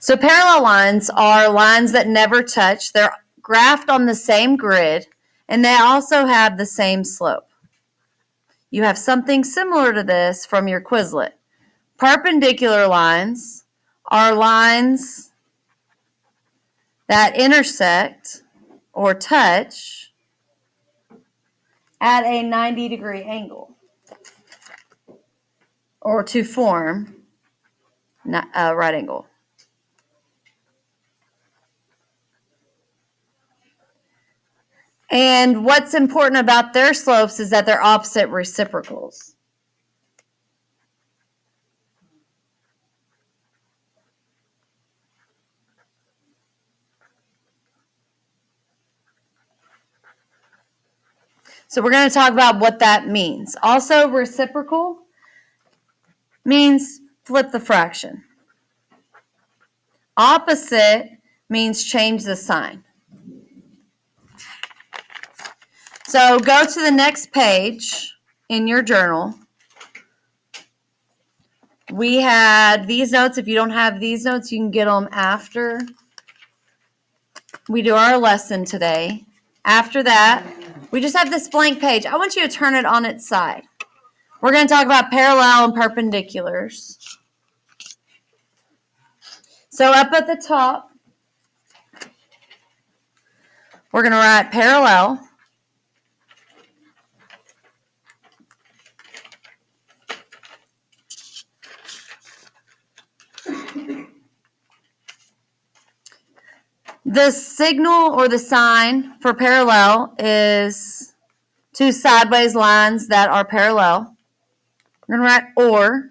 So parallel lines are lines that never touch. They're graphed on the same grid, and they also have the same slope. You have something similar to this from your Quizlet. Perpendicular lines are lines that intersect or touch at a 90-degree angle, or to form a right angle. And what's important about their slopes is that they're opposite reciprocals. So we're going to talk about what that means. Also, reciprocal means flip the fraction. Opposite means change the sign. So go to the next page in your journal. We had these notes. If you don't have these notes, you can get them after we do our lesson today. After that, we just have this blank page. I want you to turn it on its side. We're going to talk about parallel and perpendiculars. So up at the top, we're going to write parallel. The signal or the sign for parallel is two sideways lines that are parallel. We're going to write or.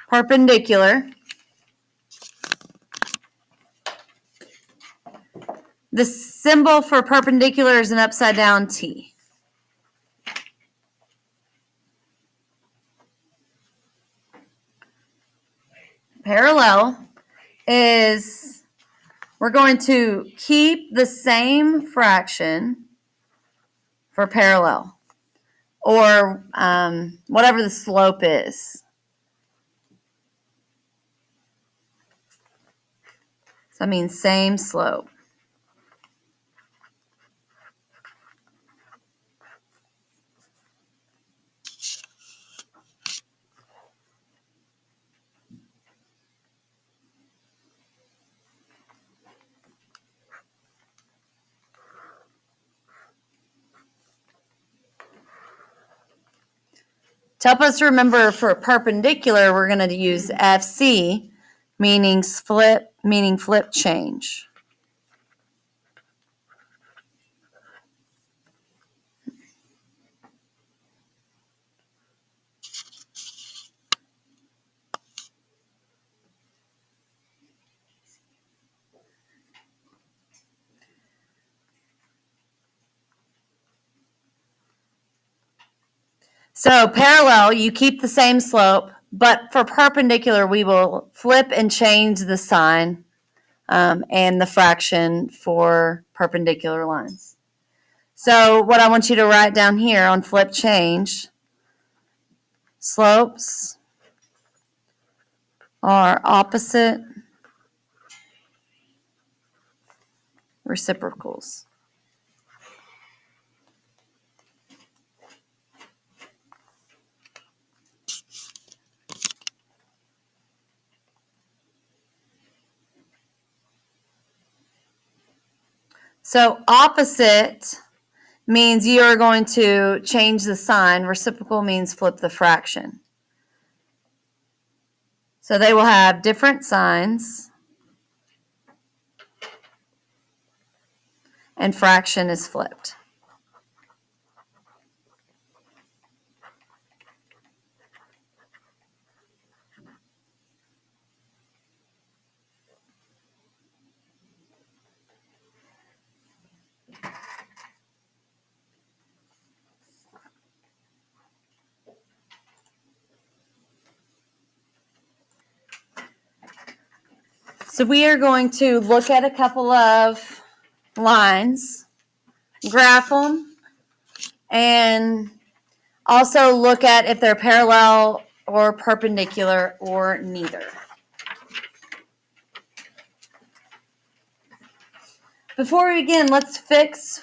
Perpendicular. The symbol for perpendicular is an upside down T. Parallel is, we're going to keep the same fraction for parallel, or whatever the slope is. So that means same slope. To help us remember for perpendicular, we're going to use FC, meaning flip change. So parallel, you keep the same slope, but for perpendicular, we will flip and change the sign and the fraction for perpendicular lines. So what I want you to write down here on flip change, slopes are opposite reciprocals. So opposite means you are going to change the sign. Reciprocal means flip the fraction. So they will have different signs, and fraction is flipped. So we are going to look at a couple of lines, graph them, and Also look at if they're parallel or perpendicular or neither. Before we begin, let's fix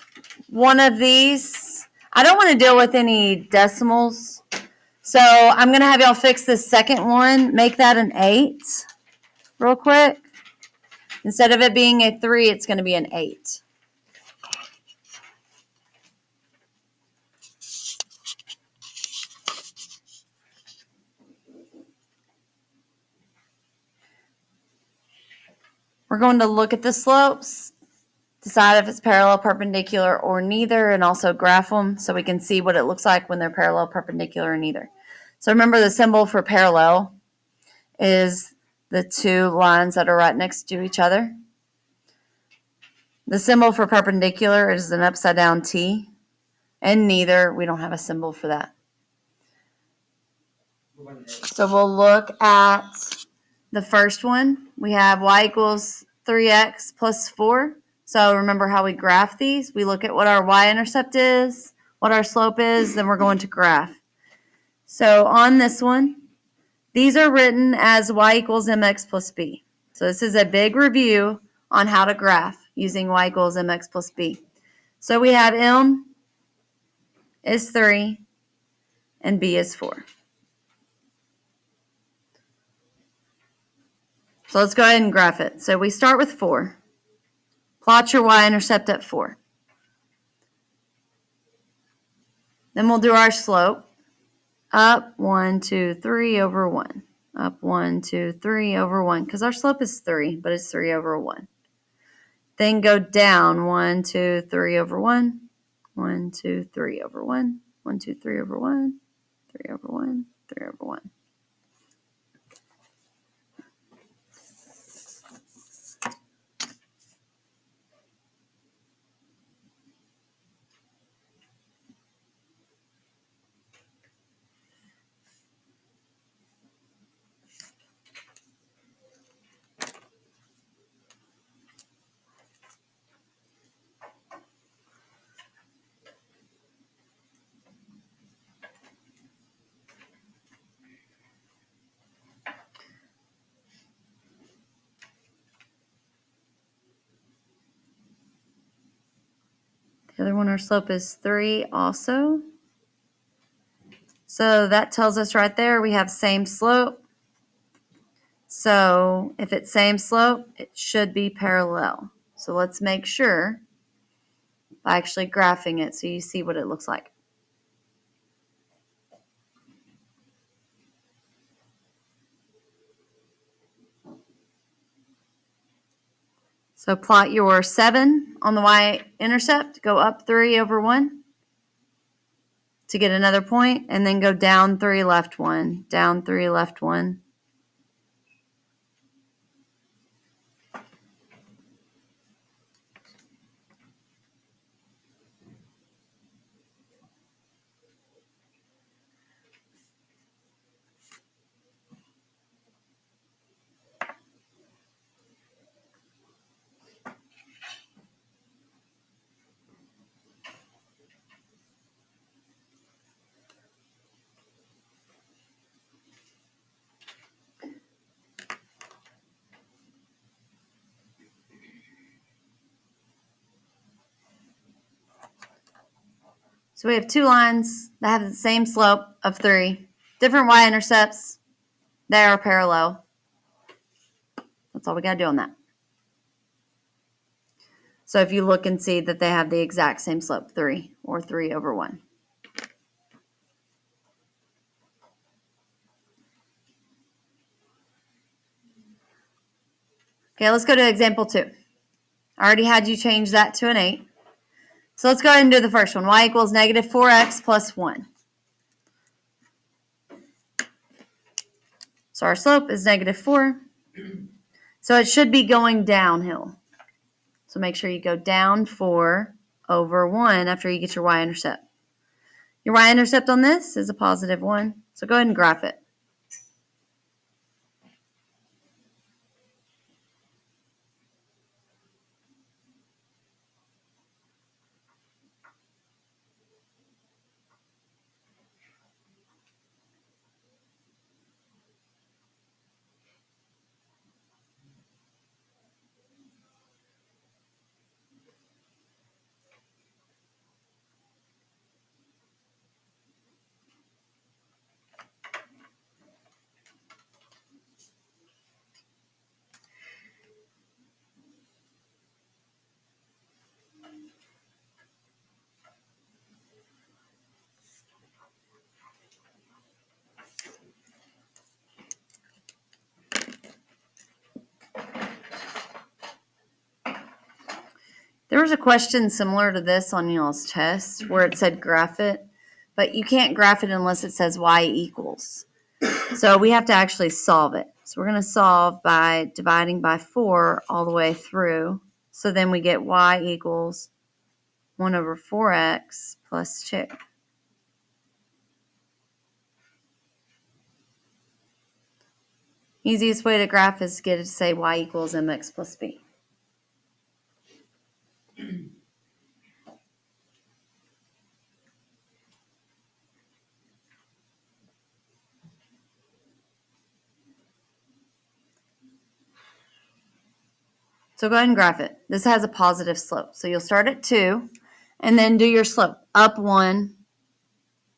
one of these. I don't want to deal with any decimals, so I'm going to have y'all fix this second one. Make that an 8 real quick. Instead of it being a 3, it's going to be an 8. We're going to look at the slopes, decide if it's parallel, perpendicular, or neither, and also graph them so we can see what it looks like when they're parallel, perpendicular, or neither. So remember, the symbol for parallel is the two lines that are right next to each other. The symbol for perpendicular is an upside down T, and neither, we don't have a symbol for that. So we'll look at the first one. We have y equals 3x plus 4. So remember how we graph these. We look at what our y-intercept is, what our slope is, then we're going to graph. So on this one, these are written as y equals mx plus b. So this is a big review on how to graph using y equals mx plus b. So we have m is 3 and b is 4. So let's go ahead and graph it. So we start with 4. Plot your y-intercept at 4. Then we'll do our slope. Up 1, 2, 3 over 1. Up 1, 2, 3 over 1. Because our slope is 3, but it's 3 over 1. Then go down 1, 2, 3 over 1. 1, 2, 3 over 1. 1, 2, 3 over 1. 3 over 1. 3 over 1. The other one, our slope is 3 also. So that tells us right there we have same slope. So if it's same slope, it should be parallel. So let's make sure by actually graphing it so you see what it looks like. So plot your 7 on the y-intercept, go up 3 over 1 to get another point, and then go down 3 left 1, down 3 left 1. So we have two lines that have the same slope of 3, different y-intercepts. They are parallel. That's all we got to do on that. So if you look and see that they have the exact same slope, 3 or 3 over 1. Okay, let's go to example 2. I already had you change that to an 8. So let's go ahead and do the first one. Y equals negative 4x plus 1. So our slope is negative 4. So it should be going downhill. So make sure you go down 4 over 1 after you get your y-intercept. Your y-intercept on this is a positive 1. So go ahead and graph it. There was a question similar to this on y'all's test where it said graph it, but you can't graph it unless it says y equals. So we have to actually solve it. So we're going to solve by dividing by 4 all the way through. So then we get y equals 1 over 4x plus 2. Easiest way to graph is to get it to say y equals mx plus b. So go ahead and graph it. This has a positive slope. So you'll start at 2 and then do your slope up 1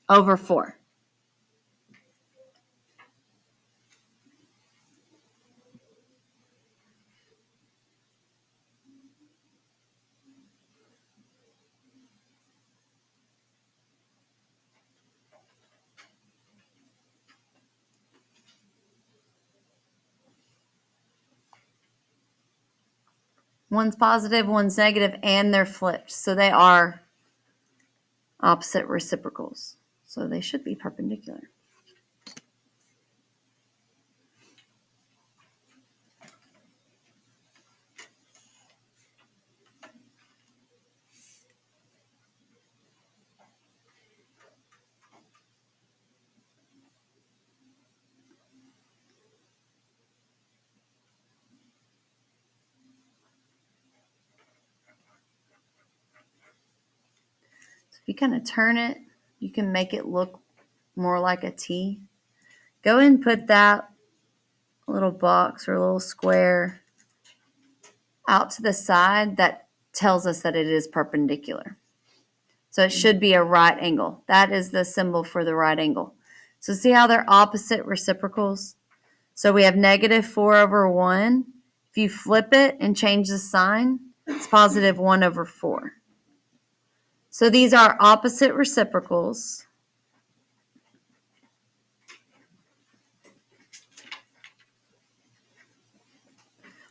over 4. One's positive, one's negative, and they're flipped. So they are opposite reciprocals. So they should be perpendicular. So if you kind of turn it, you can make it look more like a T. Go ahead and put that little box or little square out to the side. That tells us that it is perpendicular. So it should be a right angle. That is the symbol for the right angle. So see how they're opposite reciprocals? So we have negative 4 over 1. If you flip it and change the sign, it's positive 1 over 4. So these are opposite reciprocals.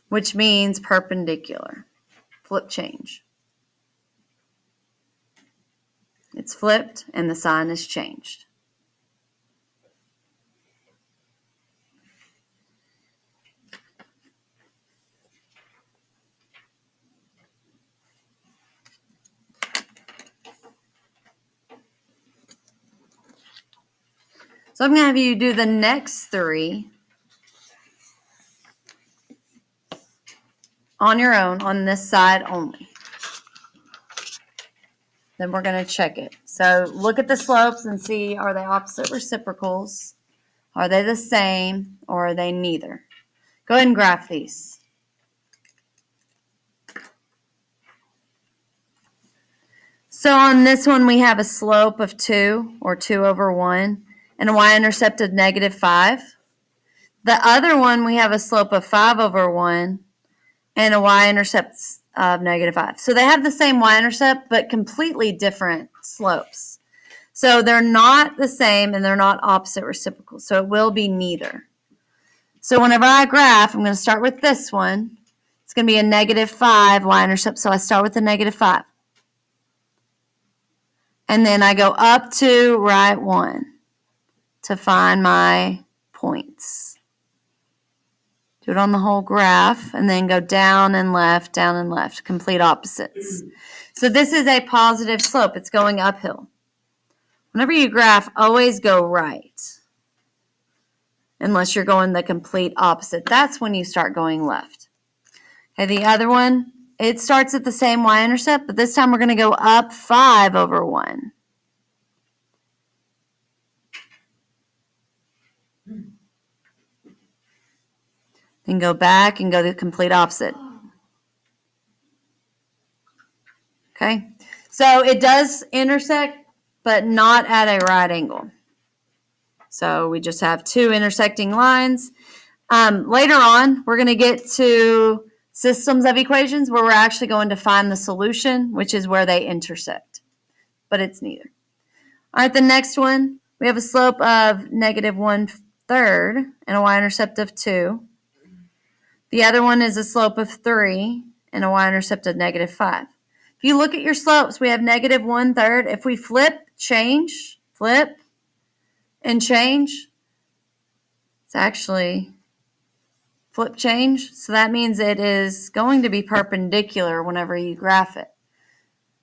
Which means perpendicular. Flip change. It's flipped and the sign is changed. So I'm going to have you do the next 3 on your own on this side only. Then we're going to check it. So look at the slopes and see, are they opposite reciprocals? Are they the same or are they neither? Go ahead and graph these. So on this one we have a slope of 2 or 2 over 1 and a y-intercept of negative 5. The other one we have a slope of 5 over 1 and a y-intercept of negative 5. So they have the same y-intercept but completely different slopes. So they're not the same and they're not opposite reciprocals. So it will be neither. So whenever I graph, I'm going to start with this one. It's going to be a negative 5 y-intercept. So I start with the negative 5. And then I go up to right 1 to find my points. Do it on the whole graph and then go down and left, complete opposites. So this is a positive slope. It's going uphill. Whenever you graph, always go right. Unless you're going the complete opposite. That's when you start going left. Okay, the other one, it starts at the same y-intercept, but this time we're going to go up 5 over 1. Then go back and go the complete opposite. Okay, so it does intersect, but not at a right angle. So we just have 2 intersecting lines. Later on, we're going to get to systems of equations where we're actually going to find the solution, which is where they intersect. But it's neither. All right, the next one, we have a slope of negative 1/3 and a y-intercept of 2. The other one is a slope of 3 and a y-intercept of negative 5. If you look at your slopes, we have negative 1/3. If we flip, change, flip, and change, it's actually flip change. So that means it is going to be perpendicular whenever you graph it.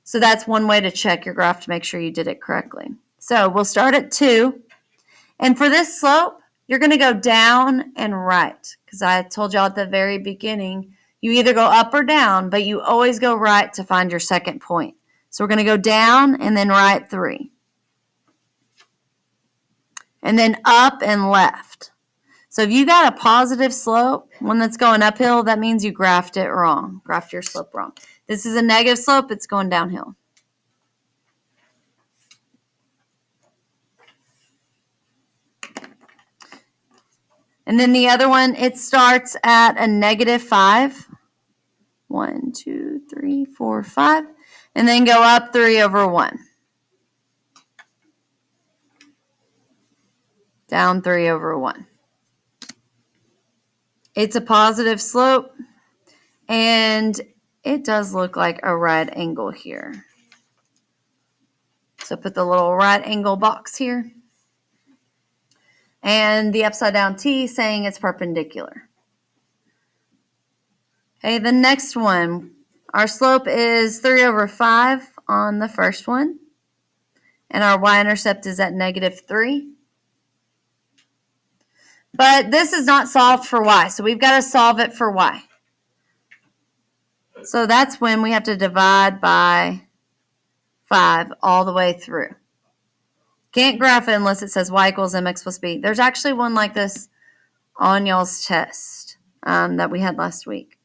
So that's one way to check your graph to make sure you did it correctly. So we'll start at 2. And for this slope, you're going to go down and right, because I told y'all at the very beginning, you either go up or down, but you always go right to find your second point. So we're going to go down and then right 3. And then up and left. So if you got a positive slope, one that's going uphill, that means you graphed it wrong, graphed your slope wrong. This is a negative slope, it's going downhill. And then the other one, it starts at a negative 5. 1, 2, 3, 4, 5. And then go up 3/1. Down 3/1. It's a positive slope, and it does look like a right angle here. So put the little right angle box here. And the upside down T saying it's perpendicular. Okay, the next one, our slope is 3/5 on the first one, and our y-intercept is at -3. But this is not solved for y, so we've got to solve it for y. So that's when we have to divide by 5 all the way through. Can't graph it unless it says y equals mx plus b. There's actually one like this on y'all's test that we had last week.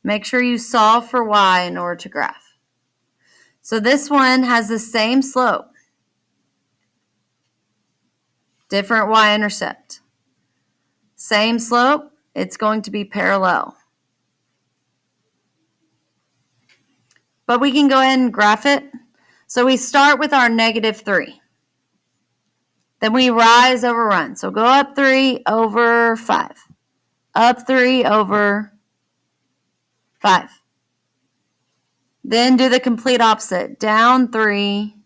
Make sure you solve for y in order to graph. So this one has the same slope, different y-intercept. Same slope, it's going to be parallel. But we can go ahead and graph it. So we start with our -3. Then we rise over run. So go up 3/5. Up 3/5. Then do the complete opposite. Down 3,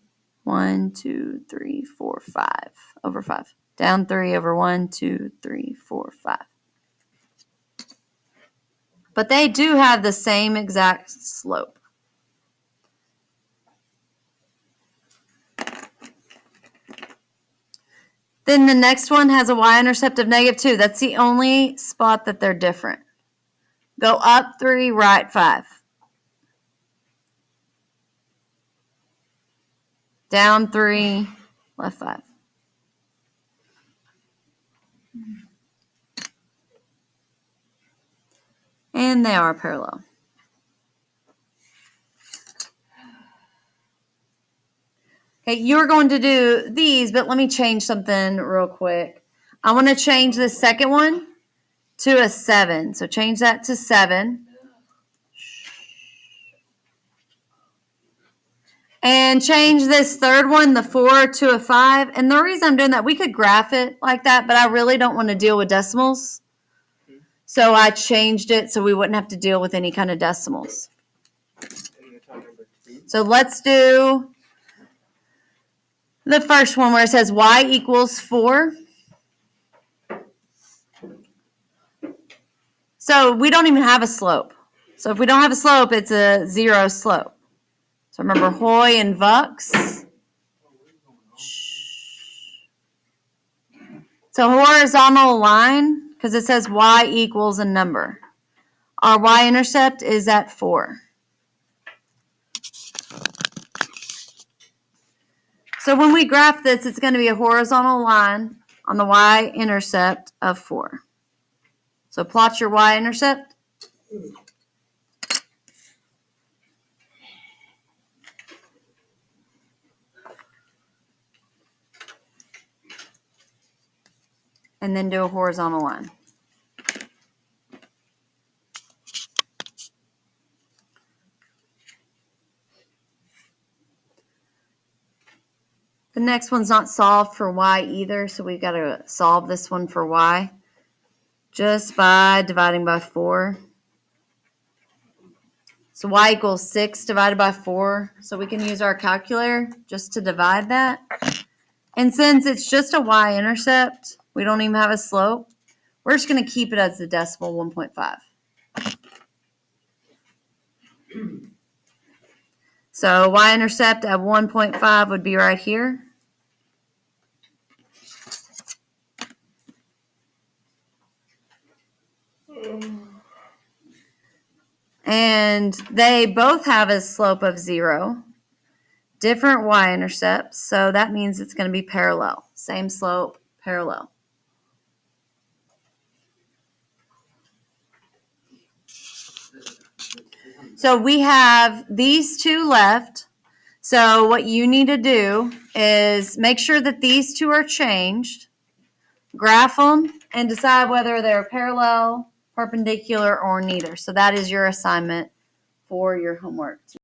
1, 2, 3, 4, 5/5. Down 3/1, 2, 3, 4, 5. But they do have the same exact slope. Then the next one has a y-intercept of -2. That's the only spot that they're different. Go up 3, right 5. Down 3, left 5. And they are parallel. Okay, you're going to do these, but let me change something real quick. I want to change the second one to a 7. So change that to 7. And change this third one, the 4, to a 5. And the reason I'm doing that, we could graph it like that, but I really don't want to deal with decimals. So I changed it so we wouldn't have to deal with any kind of decimals. So let's do the first one where it says y equals 4. So we don't even have a slope. So if we don't have a slope, it's a 0 slope. So remember Hoy and Vux. So horizontal line, because it says y equals a number. Our y-intercept is at 4. So when we graph this, it's going to be a horizontal line on the y-intercept of 4. So plot your y-intercept. And then do a horizontal line. The next one's not solved for y either, so we've got to solve this one for y just by dividing by 4. So y equals 6 divided by 4. So we can use our calculator just to divide that. And since it's just a y-intercept, we don't even have a slope, we're just going to keep it as the decimal 1.5. So y-intercept at 1.5 would be right here. And they both have a slope of 0. Different y-intercepts, so that means it's going to be parallel. Same slope, parallel. So we have these two left. So what you need to do is make sure that these two are changed, graph them, and decide whether they're parallel, perpendicular, or neither. So that is your assignment for your homework.